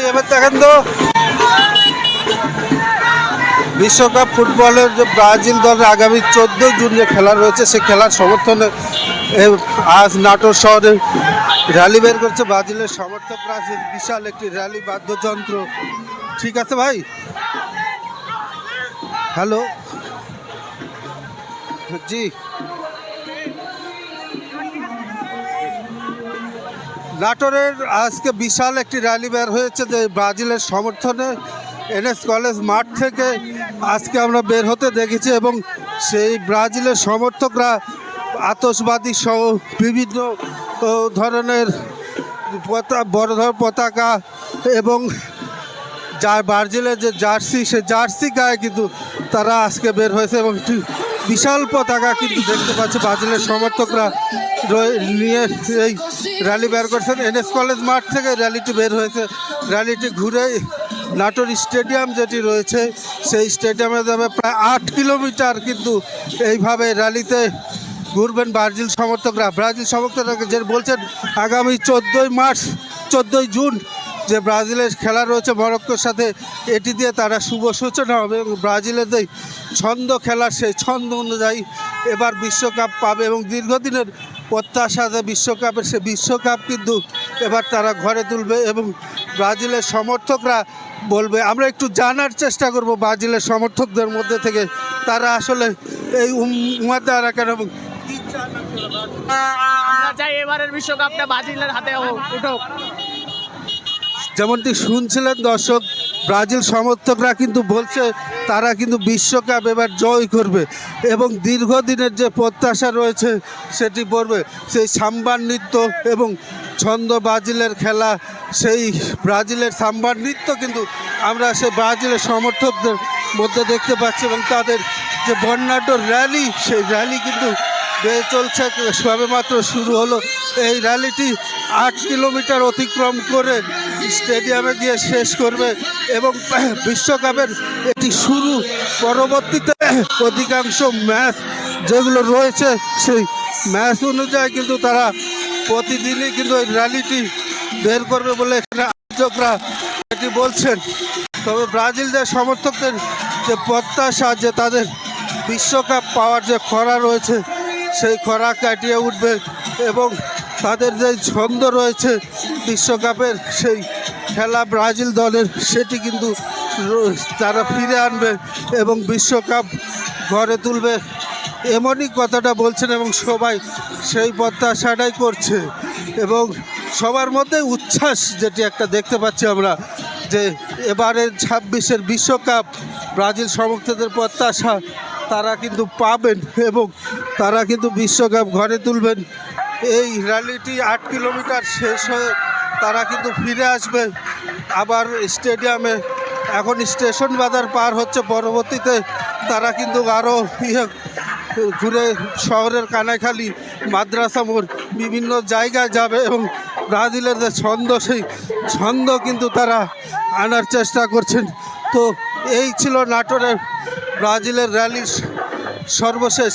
ভাই এবার দেখেন তো বিশ্বকাপ ফুটবলের যে ব্রাজিল দলের আগামী 14 জুন যে খেলা রয়েছে সে খেলার সমর্থনে আজ নাটোর শহরে র্যালি বের করছে ব্রাজিলের সমর্থকরা। বিশাল একটি র্যালি বাদ্যযন্ত্র। ঠিক আছে ভাই, হ্যালো জি, নাটোরের আজকে বিশাল একটি র্যালি বের হয়েছে যে ব্রাজিলের সমর্থনে এনএস কলেজ মাঠ থেকে আজকে আমরা বের হতে দেখেছি এবং সেই ব্রাজিলের সমর্থকরা আতশবাদী সহ বিভিন্ন ধরনের বড় ধরনের পতাকা এবং যার ব্রাজিলের যে জার্সি সে জার্সি গায়ে কিন্তু তারা আজকে বের হয়েছে এবং একটি বিশাল পতাকা কিন্তু দেখতে পাচ্ছে ব্রাজিলের সমর্থকরা নিয়ে এই র্যালি বের করছেন। এনএস কলেজ মাঠ থেকে র্যালিটি বের হয়েছে। র্যালিটি ঘুরে নাটোর স্টেডিয়াম যেটি রয়েছে সেই স্টেডিয়ামে যাবে। প্রায় 8 কিলোমিটার কিন্তু এইভাবে র্যালিতে ঘুরবেন ব্রাজিল সমর্থকরা। ব্রাজিল সমর্থকরা যে বলছেন আগামী 14ই জুন যে ব্রাজিলের খেলা রয়েছে মরক্কোর সাথে, এটি দিয়ে তারা শুভ সূচনা হবে এবং ব্রাজিলের যে ছন্দ খেলার সেই ছন্দ অনুযায়ী এবার বিশ্বকাপ পাবে এবং দীর্ঘদিনের প্রত্যাশা যে বিশ্বকাপের সে বিশ্বকাপ কিন্তু এবার তারা ঘরে তুলবে এবং ব্রাজিলের সমর্থকরা বলবে। আমরা একটু জানার চেষ্টা করব ব্রাজিলের সমর্থকদের মধ্যে থেকে তারা আসলে এই উমাদারা কেন এবং কি চান। আমরা চাই এবারের বিশ্বকাপটা ব্রাজিলের হাতে উঠুক। যেমনটি শুনছিলেন দর্শক, ব্রাজিল সমর্থকরা কিন্তু বলছে তারা কিন্তু বিশ্বকাপ এবার জয় করবে এবং দীর্ঘদিনের যে প্রত্যাশা রয়েছে সেটি পড়বে। সেই সাম্বার নৃত্য এবং ছন্দ ব্রাজিলের খেলা, সেই ব্রাজিলের সাম্বার নৃত্য কিন্তু আমরা সেই ব্রাজিলের সমর্থকদের মধ্যে দেখতে পাচ্ছি এবং তাদের যে বর্ণাঢ্য র্যালি, সেই র্যালি কিন্তু বেয়ে চলছে। সবেমাত্র শুরু হলো এই র্যালিটি 8 কিলোমিটার অতিক্রম করে স্টেডিয়ামে গিয়ে শেষ করবে এবং বিশ্বকাপের এটি শুরু। পরবর্তীতে অধিকাংশ ম্যাচ যেগুলো রয়েছে সেই ম্যাচ অনুযায়ী কিন্তু তারা প্রতিদিনই কিন্তু এই র্যালিটি বের করবে বলে এখানে আয়োজকরা এটি বলছেন। তবে ব্রাজিলদের সমর্থকদের যে প্রত্যাশা যে তাদের বিশ্বকাপ পাওয়ার যে খরা রয়েছে সেই খরা কাটিয়ে উঠবে এবং তাদের যে ছন্দ রয়েছে বিশ্বকাপের সেই খেলা ব্রাজিল দলের সেটি কিন্তু তারা ফিরে আনবে এবং বিশ্বকাপ ঘরে তুলবে এমনই কথাটা বলছেন এবং সবাই সেই প্রত্যাশাটাই করছে এবং সবার মধ্যে উচ্ছ্বাস যেটি একটা দেখতে পাচ্ছি আমরা যে এবারের 26-এর বিশ্বকাপ ব্রাজিল সমর্থকদের প্রত্যাশা তারা কিন্তু পাবেন এবং তারা কিন্তু বিশ্বকাপ ঘরে তুলবেন। এই র্যালিটি 8 কিলোমিটার শেষ হয়ে তারা কিন্তু ফিরে আসবে আবার স্টেডিয়ামে। এখন স্টেশন বাজার পার হচ্ছে, পরবর্তীতে তারা কিন্তু আরও ঘুরে শহরের কানাইখালী, মাদ্রাসা মোড় বিভিন্ন জায়গায় যাবে এবং ব্রাজিলের যে ছন্দ সেই ছন্দ কিন্তু তারা আনার চেষ্টা করছেন। তো এই ছিল নাটোরের ব্রাজিলের র্যালির সর্বশেষ